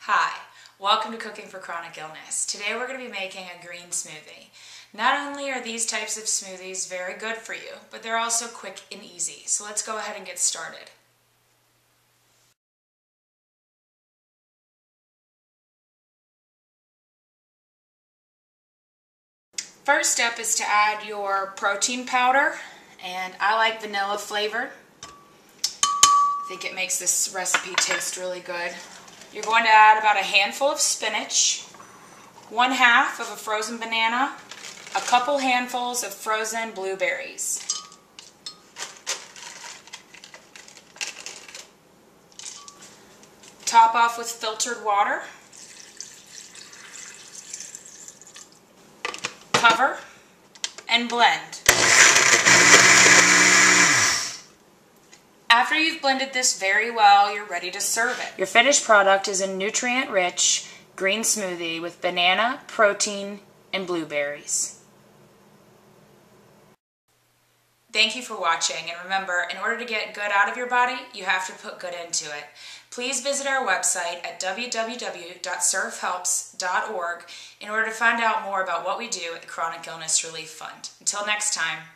Hi, welcome to Cooking for Chronic Illness. Today we're going to be making a green smoothie. Not only are these types of smoothies very good for you, but they're also quick and easy. So let's go ahead and get started. First step is to add your protein powder, and I like vanilla flavored. I think it makes this recipe taste really good. You're going to add about a handful of spinach, 1/2 of a frozen banana, a couple handfuls of frozen blueberries. Top off with filtered water. Cover and blend. After you've blended this very well, you're ready to serve it. Your finished product is a nutrient-rich green smoothie with banana, protein, and blueberries. Thank you for watching, and remember, in order to get good out of your body, you have to put good into it. Please visit our website at www.cirfhelps.org in order to find out more about what we do at the Chronic Illness Relief Fund. Until next time.